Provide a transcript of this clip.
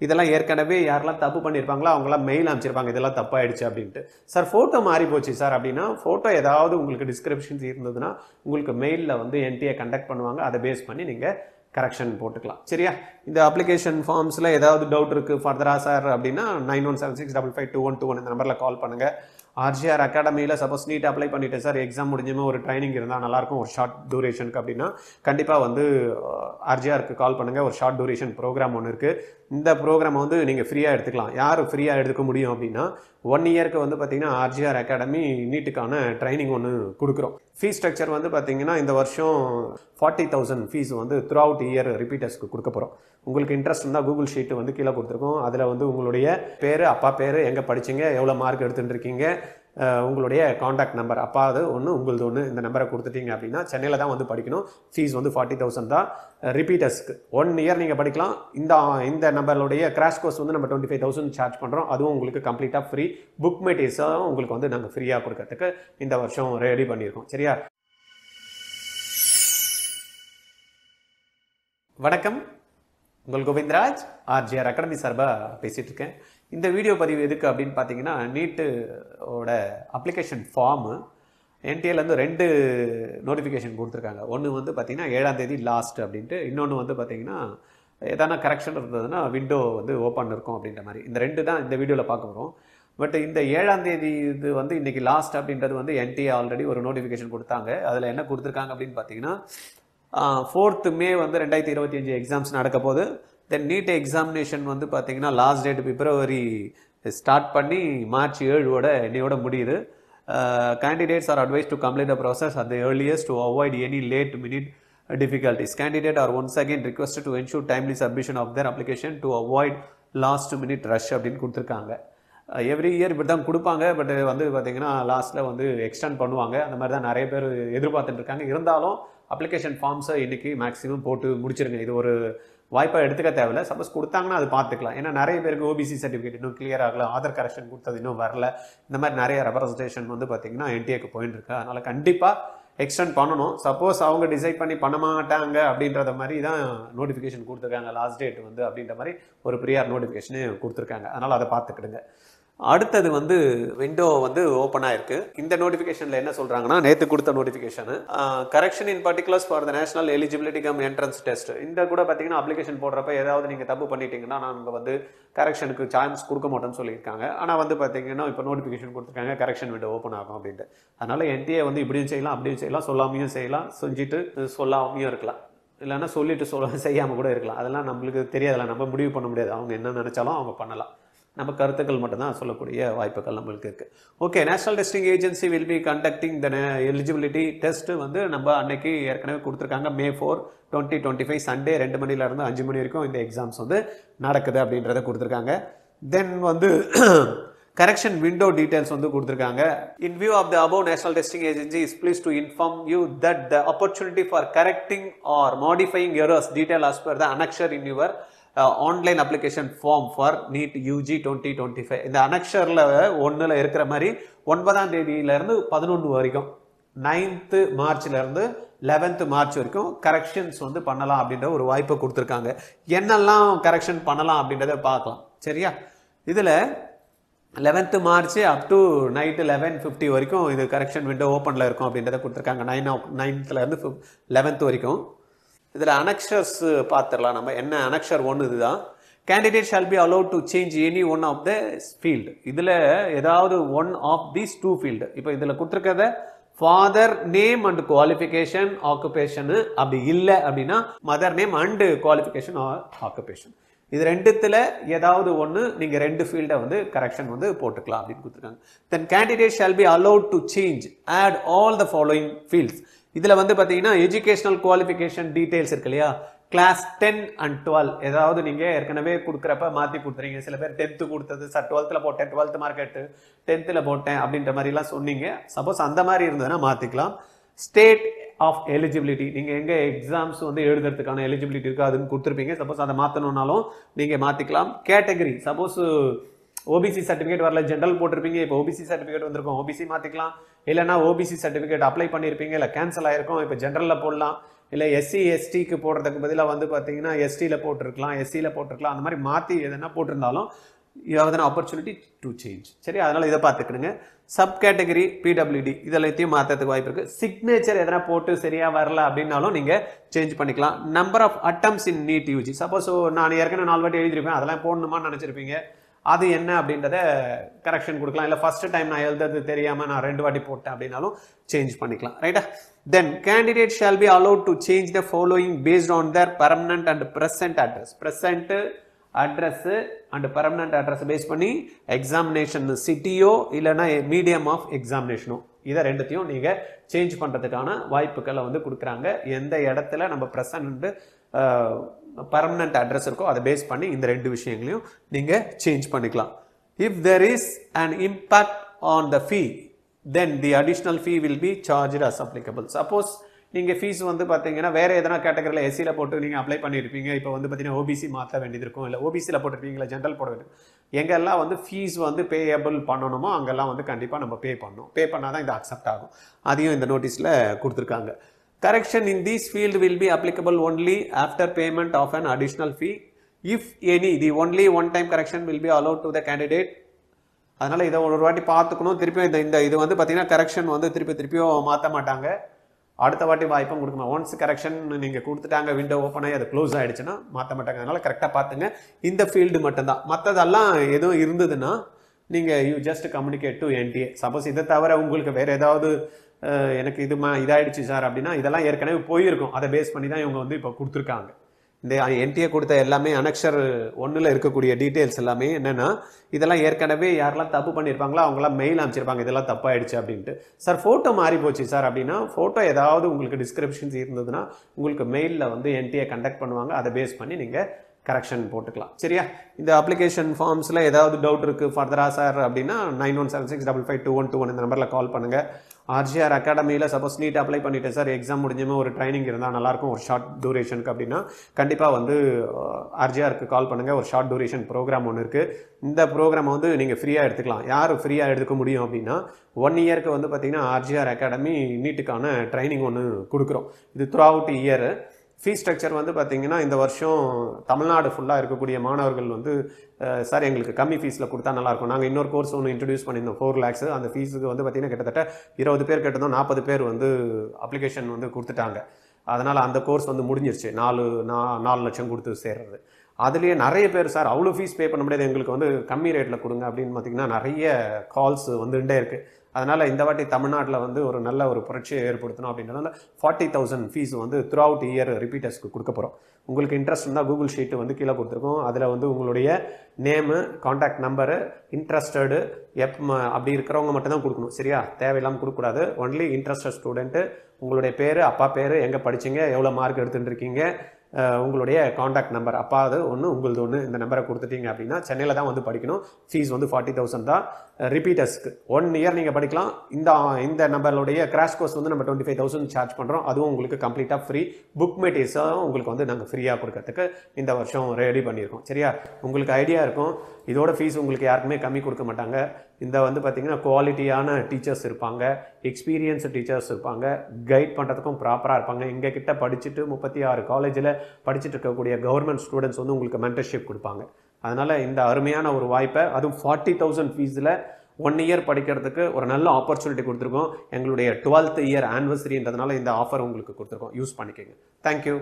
இதெல்லாம் ஏற்கனவே யாரெல்லாம் தப்பு பண்ணியிருப்பாங்களோ அவங்களாம் மெயில் அனுப்பிச்சிருப்பாங்க இதெல்லாம் தப்பாயிடுச்சு அப்படின்ட்டு. சார் ஃபோட்டோ மாறி போச்சு சார் அப்படின்னா, ஃபோட்டோ ஏதாவது உங்களுக்கு டிஸ்கிரிப்ஷன்ஸ் இருந்ததுன்னா உங்களுக்கு மெயிலில் வந்து என்டிஏ கண்டக்ட் பண்ணுவாங்க. அதை பேஸ் பண்ணி நீங்கள் கரெக்ஷன் போட்டுக்கலாம். சரியா? இந்த அப்ளிகேஷன் ஃபார்ம்ஸில் ஏதாவது டவுட் இருக்குது ஃபர்தராக சார் அப்படின்னா 9176552121 இந்த நம்பரில் கால் பண்ணுங்கள். ஆர்ஜிஆர் அகாடமியில் சப்போஸ் நீட் அப்ளை பண்ணிவிட்டேன் சார், எக்ஸாம் முடிஞ்சுமே ஒரு ட்ரைனிங் இருந்தால் நல்லாயிருக்கும் ஒரு ஷார்ட் டூரேஷனுக்கு அப்படின்னா கண்டிப்பாக வந்து ஆர்ஜிஆருக்கு கால் பண்ணுங்கள். ஒரு ஷார்ட் டூரேஷன் ப்ரோக்ராம் ஒன்று இருக்குது. இந்த ப்ரோக்ராமை வந்து நீங்கள் ஃப்ரீயாக எடுத்துக்கலாம். யார் ஃப்ரீயாக எடுத்துக்க முடியும் அப்படின்னா 1 இயருக்கு வந்து பார்த்தீங்கன்னா ஆர்ஜிஆர் அகாடமி நீட்டுக்கான ட்ரைனிங் ஒன்று கொடுக்குறோம். ஃபீஸ் ஸ்ட்ரக்சர் வந்து பார்த்தீங்கன்னா இந்த வருஷம் 40,000 ஃபீஸ் வந்து த்ரூ அவுட் இயர் ரிப்பீட்டர்ஸ்க்கு கொடுக்க போகிறோம். உங்களுக்கு இன்ட்ரெஸ்ட் இருந்தால் கூகுள் ஷீட்டு வந்து கீழே கொடுத்துருக்கோம். அதில் வந்து உங்களுடைய பேர், அப்பா பேர், எங்கே படிச்சிங்க, எவ்வளோ மார்க் எடுத்துகிட்டு இருக்கீங்க, உங்களுடைய காண்டாக்ட் நம்பர், அப்பாவது ஒன்று உங்களது ஒன்று, இந்த நம்பரை கொடுத்துட்டீங்க அப்படின்னா சென்னையில் தான் வந்து படிக்கணும். ஃபீஸ் வந்து 40,000 தான். ரிப்பீட்டர்ஸ்க்கு 1 இயர் நீங்கள் படிக்கலாம். இந்த நம்பருடைய கிராஷ் கோர்ஸ் வந்து நம்ம 25,000 சார்ஜ் பண்ணுறோம். அதுவும் உங்களுக்கு கம்ப்ளீட்டாக ஃப்ரீ. புக் மெட்டீரியல்ஸும் உங்களுக்கு வந்து நாங்கள் ஃப்ரீயாக கொடுக்கறதுக்கு இந்த வருஷம் ரெடி பண்ணியிருக்கோம். சரியா? வணக்கம், உங்கள் கோவிந்தராஜ் ஆர்ஜிஆர் அகாடமி சார்பாக பேசிகிட்டு இருக்கேன். இந்த வீடியோ பதிவு எதுக்கு அப்படின்னு பார்த்தீங்கன்னா, நீட்டோட அப்ளிகேஷன் ஃபார்மு என்டிஏலேருந்து 2 நோட்டிஃபிகேஷன் கொடுத்துருக்காங்க. ஒன்று வந்து பார்த்தீங்கன்னா 7ஆம் தேதி லாஸ்ட் அப்படின்ட்டு, இன்னொன்று வந்து பார்த்தீங்கன்னா எதனா கரெக்ஷன் இருந்ததுன்னா விண்டோ வந்து ஓப்பன் இருக்கும் அப்படின்ற மாதிரி. இந்த 2 தான் இந்த வீடியோவில் பார்க்க போகிறோம். பட் இந்த 7ஆம் தேதி இது வந்து இன்றைக்கி லாஸ்ட் அப்படின்றது வந்து என்டிஏ ஆல்ரெடி ஒரு நோட்டிஃபிகேஷன் கொடுத்தாங்க. அதில் என்ன கொடுத்துருக்காங்க அப்படின்னு பார்த்தீங்கன்னா 4th May வந்து 2025 எக்ஸாம்ஸ் நடக்க போகுது. தென் நீட் எக்ஸாமினேஷன் வந்து பார்த்தீங்கன்னா லாஸ்ட் டேட் பிப்ரவரி ஸ்டார்ட் பண்ணி March 7 இன்னையோட முடியுது. Candidates are advised to complete the process at the earliest to avoid any late minute difficulties. Candidates are once again requested to ensure timely submission of their application to avoid last minute rush அப்படின்னு கொடுத்துருக்காங்க. Every year இப்படி தான் கொடுப்பாங்க. But வந்து பார்த்தீங்கன்னா லாஸ்ட்டில் வந்து extend பண்ணுவாங்க. அந்த மாதிரி தான் நிறைய பேர் எதிர்பார்த்துட்டு இருக்காங்க. இருந்தாலும் அப்ளிகேஷன் ஃபார்ம்ஸை இன்றைக்கி மேக்ஸிமம் போட்டு முடிச்சிருங்க. இது ஒரு வாய்ப்பாக எடுத்துக்க தேவையில்லை. சப்போஸ் கொடுத்தாங்கன்னா அது பார்த்துக்கலாம். ஏன்னா நிறைய பேருக்கு ஓபிசி சர்டிஃபிகேட் இன்னும் கிளியர் ஆகலை, ஆதார் கரெக்ஷன் கொடுத்தது இன்னும் வரல. இந்த மாதிரி நிறைய ரெப்ரசன்டேஷன் வந்து பார்த்தீங்கன்னா என்டிஏக்கு போயிட்டு இருக்கு. அதனால் கண்டிப்பாக எக்ஸ்டெண்ட் பண்ணணும். சப்போஸ் அவங்க டிசைட் பண்ணி பண்ண மாட்டாங்க அப்படின்றத மாதிரி தான் நோட்டிஃபிகேஷன் கொடுத்துருக்காங்க. லாஸ்ட் டேட் வந்து அப்படின்ற மாதிரி ஒரு ப்ரியார் நோட்டிஃபிகேஷனே கொடுத்துருக்காங்க. அதனால் அதை பார்த்துக்கிடுங்க. அடுத்தது வந்து விண்டோ வந்து ஓப்பன் ஆயிருக்கு. இந்த நோட்டிஃபிகேஷனில் என்ன சொல்கிறாங்கன்னா, நேற்று கொடுத்த notification correction in particulars for the national eligibility come entrance test. இந்த கூட பார்த்தீங்கன்னா அப்ளிகேஷன் போடுறப்ப ஏதாவது நீங்கள் தப்பு பண்ணிட்டீங்கன்னா நாங்கள் வந்து கரெக்ஷனுக்கு சான்ஸ் கொடுக்க மாட்டோம்னு சொல்லியிருக்காங்க. ஆனால் வந்து பார்த்தீங்கன்னா இப்போ நோட்டிஃபிகேஷன் கொடுத்துருக்காங்க கரெக்ஷன் விண்டோ ஓப்பன் ஆகும் அப்படின்ட்டு. அதனால் என்டிஏ வந்து இப்படியும் செய்யலாம், அப்படியும் செய்யலாம், சொல்லாமையும் செய்யலாம், செஞ்சுட்டு சொல்லாமையும் இருக்கலாம், இல்லைன்னா சொல்லிட்டு செய்யாமல் கூட இருக்கலாம். அதெல்லாம் நம்மளுக்கு தெரியாதெல்லாம் நம்ம முடிவு பண்ண முடியாது. அவங்க என்ன நினச்சாலும் அவங்க பண்ணலாம். நம்ம கருத்துக்கள் மட்டும்தான் சொல்லக்கூடிய வாய்ப்புகள் நம்மளுக்கு இருக்குது. Okay, national Testing agency will be conducting the eligibility test வந்து நம்ம அன்னைக்கு ஏற்கனவே கொடுத்துருக்காங்க. May 4, 2025 சண்டே 2 மணிலேருந்து 5 மணி வரைக்கும் இந்த எக்ஸாம்ஸ் வந்து நடக்குது அப்படின்றத கொடுத்துருக்காங்க. தென் வந்து கரெக்ஷன் விண்டோ டீடைல்ஸ் வந்து கொடுத்துருக்காங்க. In view of the above National Testing Agency is pleased to inform you that the opportunity for correcting or modifying errors detail as per the annexure in your online application form for NEET UG 2025. இந்த அனெக்ஷரில் 1ல் இருக்கிற மாதிரி 9ஆம் தேதியிலேருந்து 11 வரைக்கும் 9th Marchலேருந்து 11th March வரைக்கும் corrections வந்து பண்ணலாம் அப்படின்ற ஒரு வாய்ப்பை கொடுத்துருக்காங்க. என்னெல்லாம் கரெக்ஷன் பண்ணலாம் அப்படின்றத பார்க்கலாம். சரியா? இதில் 11th March up to night 11:50 வரைக்கும் இது கரெக்ஷன் விண்டோ ஓப்பனில் இருக்கும் அப்படின்றத கொடுத்துருக்காங்க. 9th-லேருந்து 11th வரைக்கும். இதில் அனெக்ஷர்ஸ் பார்த்துடலாம். நம்ம என்ன அனெக்ஷர் 1 இதுதான். Candidate shall be allot to change any one of the field. இதில் ஏதாவது ஒன் ஆஃப் தீஸ் 2 ஃபீல்டு. இப்போ இதில் கொடுத்துருக்கிறத ஃபாதர் நேம் அண்ட் குவாலிஃபிகேஷன் ஆக்குபேஷனு, அப்படி இல்லை அப்படின்னா mother name and qualification or occupation. இது 2த்துல ஏதாவது ஒன்று நீங்கள் 2 ஃபீல்டை வந்து கரெக்ஷன் வந்து போட்டுக்கலாம் அப்படின்னு கொடுத்துருக்காங்க. Then candidate shall be allot to change at all the following fields. இதில் வந்து பார்த்தீங்கன்னா எஜுகேஷனல் குவாலிஃபிகேஷன் டீடைல்ஸ் இருக்கு இல்லையா, கிளாஸ் 10 and 12 ஏதாவது நீங்கள் ஏற்கனவே கொடுக்குறப்ப மாற்றி கொடுத்துறீங்க. சில பேர் 10th கொடுத்தது சார் 12th போட்டேன், 12th மார்க் எடுத்து 10th போட்டேன் அப்படின்ற மாதிரிலாம் சொன்னீங்க. சப்போஸ் அந்த மாதிரி இருந்ததுன்னா மாற்றிக்கலாம். ஸ்டேட் ஆஃப் எலிஜிபிலிட்டி, நீங்கள் எங்கே எக்ஸாம்ஸ் வந்து எழுதுறதுக்கான எலிஜிபிலிட்டி இருக்குது அதுன்னு கொடுத்துருப்பீங்க. சப்போஸ் அதை மாற்றணுன்னாலும் நீங்கள் மாற்றிக்கலாம். கேட்டகரி, சப்போஸ் ஓபிசி சர்டிஃபிகேட் வரல, ஜென்ரல் போட்டிருப்பீங்க, இப்போ ஓபிசி சர்டிஃபிகேட் வந்திருக்கும், ஓபிசி மாற்றிக்கலாம். இல்லைனா ஓபிசி சர்டிஃபிகேட் அப்ளை பண்ணியிருப்பீங்க, இல்லை கேன்சல் ஆகிருக்கும், இப்போ ஜென்ரலில் போடலாம். இல்லை எஸ்சி எஸ்டிக்கு போடுறதுக்கு பதிலாக வந்து பார்த்தீங்கன்னா எஸ்டியில் போட்டிருக்கலாம், எஸ்சியில் போட்டிருக்கலாம், அந்த மாதிரி மாற்றி எதனா போட்டிருந்தாலும் you have an opportunity to change. சரி, அதனால் இதை பார்த்துக்கிடுங்க. சப் கேட்டகரி பிடபிள்யூடி இதெல்லாத்தையும் மாற்றத்துக்கு வாய்ப்பு இருக்குது. சிக்னேச்சர் எதனா போட்டு சரியாக வரல அப்படின்னாலும் நீங்கள் சேஞ்ச் பண்ணிக்கலாம். Number of attempts in NEET UG, suppose நான் ஏற்கனவே 4 வாட்டி எழுதிருப்பேன், அதெல்லாம் போடணுமான்னு நினச்சிருப்பீங்க, அது என்ன அப்படின்றத கரெக்ஷன் கொடுக்கலாம். இல்லை ஃபர்ஸ்ட் டைம் நான் எழுதுறது தெரியாமல் நான் 2 வாட்டி போட்டேன் அப்படின்னாலும் சேஞ்ச் பண்ணிக்கலாம். ரைட்டா? Then candidate shall be allot to change the following based on their permanent and present address. Present address and permanent address base பண்ணி எக்ஸாமினேஷன் சிட்டியோ இல்லைன்னா மீடியம் ஆஃப் எக்ஸாமினேஷனோ இதை ரெண்டுத்தையும் நீங்கள் சேஞ்ச் பண்ணுறதுக்கான வாய்ப்புகளை வந்து கொடுக்குறாங்க. எந்த இடத்துல நம்ம ப்ரெசன்ட் பர்மனன்ட் அட்ரஸ் இருக்கோ அதை பேஸ் பண்ணி இந்த 2 விஷயங்களையும் நீங்கள் சேஞ்ச் பண்ணிக்கலாம். If there is an impact on the fee then the additional fee will be charged as applicable. Suppose நீங்கள் ஃபீஸ் வந்து பார்த்தீங்கன்னா வேறு எதனா கேட்டகரியில் எஸ்சியில் போட்டு நீங்கள் அப்ளை பண்ணியிருப்பீங்க, இப்போ வந்து பார்த்தீங்கன்னா ஓபிசி மாற்ற வேண்டியது இருக்கும், இல்லை ஓபிசியில் போட்டிருப்பீங்களா ஜென்ரல் போட வேண்டியது, எங்கெல்லாம் வந்து ஃபீஸ் வந்து பேயபிள் பண்ணணுமோ அங்கெல்லாம் வந்து கண்டிப்பாக நம்ம பே பண்ணணும். பே பண்ணால் தான் இது அக்செப்ட் ஆகும். அதையும் இந்த நோட்டீஸில் கொடுத்துருக்காங்க. Correction in this field will be applicable only after payment of an additional fee. If any, the only one-time correction will be allowed to the candidate. அதனால் இதை ஒரு வாட்டி பார்த்துக்கணும். திருப்பியும் இந்த இது வந்து பார்த்தீங்கன்னா கரெக்ஷன் வந்து திருப்பியும் மாற்ற மாட்டாங்க. அடுத்த வாட்டி வாய்ப்பும் கொடுக்கணும். ஒன்ஸ் கரெக்ஷன் நீங்கள் கொடுத்துட்டாங்க, விண்டோ ஓப்பன் ஆகி அது க்ளோஸ் ஆகிடுச்சுன்னா மாற்ற மாட்டாங்க. அதனால் கரெக்டாக பார்த்துங்க. இந்த ஃபீல்டு மட்டும்தான். மற்றதெல்லாம் எதுவும் இருந்ததுன்னா நீங்கள் you just communicate to NDA. Suppose இதை தவிர உங்களுக்கு வேறு ஏதாவது எனக்கு இதாகிடுச்சு சார் அப்படின்னா இதெல்லாம் ஏற்கனவே போயிருக்கும், அதை பேஸ் பண்ணி தான் இவங்க வந்து இப்போ கொடுத்துருக்காங்க. இந்த என்டிஏ கொடுத்த எல்லாமே அனெக்சர் 1ல் இருக்கக்கூடிய டீட்டெயில்ஸ் எல்லாமே என்னென்னா இதெல்லாம் ஏற்கனவே யாரெல்லாம் தப்பு பண்ணியிருப்பாங்களோ அவங்களாம் மெயில் அனுப்பிச்சிருப்பாங்க இதெல்லாம் தப்பாயிடுச்சு அப்படின்ட்டு. சார் ஃபோட்டோ மாறி போச்சு சார் அப்படின்னா ஃபோட்டோ ஏதாவது உங்களுக்கு டிஸ்கிரிப்ஷன்ஸ் இருந்ததுன்னா உங்களுக்கு மெயிலில் வந்து என்டிஏ கண்டக்ட் பண்ணுவாங்க, அதை பேஸ் பண்ணி நீங்கள் கரெக்ஷன் போட்டுக்கலாம். சரியா? இந்த அப்ளிகேஷன் ஃபார்ம்ஸில் ஏதாவது டவுட் இருக்குது ஃபர்தராக சார் அப்படின்னா 9176552121 இந்த நம்பரில் கால் பண்ணுங்கள். ஆர்ஜிஆர் அகாடமியில் சப்போஸ் நீட் அப்ளை பண்ணிவிட்டேன் சார், எக்ஸாம் முடிஞ்சுமே ஒரு ட்ரைனிங் இருந்தால் நல்லாயிருக்கும் ஒரு ஷார்ட் டூரேஷனுக்கு அப்படின்னா கண்டிப்பாக வந்து ஆர்ஜிஆருக்கு கால் பண்ணுங்கள். ஒரு ஷார்ட் டூரேஷன் ப்ரோக்ராம் ஒன்று இருக்குது. இந்த ப்ரோக்ராமை வந்து நீங்கள் ஃப்ரீயாக எடுத்துக்கலாம். யார் ஃப்ரீயாக எடுத்துக்க முடியும் அப்படின்னா 1 இயருக்கு வந்து பார்த்திங்கன்னா ஆர்ஜிஆர் அகாடமி நீட்டுக்கான ட்ரைனிங் ஒன்று கொடுக்குறோம். இது through out year. Fees structure வந்து பார்த்திங்கன்னா இந்த வருஷம் தமிழ்நாடு ஃபுல்லாக இருக்கக்கூடிய மாணவர்கள் வந்து சார் எங்களுக்கு கம்மி ஃபீஸில் கொடுத்தா நல்லாயிருக்கும். நாங்கள் இன்னொரு கோர்ஸ் ஒன்று இன்ட்ரடியூஸ் பண்ணியிருந்தோம் 4 lakhs. அந்த ஃபீஸுக்கு வந்து பார்த்திங்கன்னா கிட்டத்தட்ட 20 பேர் கேட்டிருந்தோம், 40 பேர் வந்து அப்ளிகேஷன் வந்து கொடுத்துட்டாங்க. அதனால் அந்த கோர்ஸ் வந்து முடிஞ்சிருச்சு. 4 லட்சம் கொடுத்து சேர்றது. அதுலேயே நிறைய பேர் சார் அவ்வளோ ஃபீஸ் பே பண்ண முடியாது, எங்களுக்கு வந்து கம்மி ரேட்டில் கொடுங்க அப்படின்னு பார்த்திங்கன்னா நிறைய கால்ஸ் வந்துகிட்டே இருக்குது. அதனால் இந்த வாட்டி தமிழ்நாட்டில் வந்து ஒரு நல்ல ஒரு புரட்சியை ஏற்படுத்தணும் அப்படின்றதுனால 40,000 ஃபீஸ் வந்து த்ரூ அவுட் இயர் ரிப்பீட்டர்ஸ்க்கு கொடுக்க போகிறோம். உங்களுக்கு இன்ட்ரெஸ்ட் இருந்தால் கூகுள் ஷீட்டு வந்து கீழே கொடுத்துருக்கோம். அதில் வந்து உங்களுடைய நேமு, காண்டாக்ட் நம்பரு, இன்ட்ரெஸ்டடு அப்படி இருக்கிறவங்க மட்டும் தான் கொடுக்கணும். சரியா? தேவையில்லாமல் கொடுக்கக்கூடாது. ஒன்லி இன்ட்ரெஸ்டட் ஸ்டூடெண்ட்டு, உங்களுடைய பேர், அப்பா பேர், எங்கே படிச்சிங்க, எவ்வளோ மார்க் எடுத்துகிட்டு இருக்கீங்க, உங்களுடைய காண்டாக்ட் நம்பர், அப்பாவது ஒன்று உங்களது ஒன்று, இந்த நம்பரை கொடுத்துட்டீங்க அப்படின்னா சென்னையில் தான் வந்து படிக்கணும். ஃபீஸ் வந்து 40,000 தான். ரிப்பீட்டர்ஸ்க்கு 1 இயர் நீங்கள் படிக்கலாம். இந்த நம்பருடைய கிராஷ் கோர்ஸ் வந்து நம்ம 25,000 சார்ஜ் பண்ணுறோம். அதுவும் உங்களுக்கு கம்ப்ளீட்டாக ஃப்ரீ. புக் மெட்டீரியல்ஸும் உங்களுக்கு வந்து நாங்கள் ஃப்ரீயாக கொடுக்கறதுக்கு இந்த வருஷம் ரெடி பண்ணியிருக்கோம். சரியா? உங்களுக்கு ஐடியா இருக்கும், இதோட ஃபீஸ் உங்களுக்கு யாருக்குமே கம்மி கொடுக்க மாட்டாங்க. இந்த வந்து பார்த்திங்கன்னா குவாலிட்டியான டீச்சர்ஸ் இருப்பாங்க, எக்ஸ்பீரியன்ஸ் டீச்சர்ஸ் இருப்பாங்க, கைட் பண்ணுறதுக்கும் ப்ராப்பராக இருப்பாங்க. எங்கள் கிட்ட படிச்சுட்டு 36 காலேஜில் படிச்சுட்டு இருக்கக்கூடிய கவர்மெண்ட் ஸ்டூடெண்ட்ஸ் வந்து உங்களுக்கு மென்டர்ஷிப் கொடுப்பாங்க. அதனால் இந்த அருமையான ஒரு வாய்ப்பை, அதுவும் 40,000 ஃபீஸில் 1 இயர் படிக்கிறதுக்கு ஒரு நல்ல ஆப்பர்ச்சுனிட்டி கொடுத்துருக்கோம். எங்களுடைய 12th இயர் ஆனிவர்சரின்றதுனால இந்த ஆஃபர் உங்களுக்கு கொடுத்துருக்கோம். யூஸ் பண்ணிக்கோங்க. தேங்க்யூ.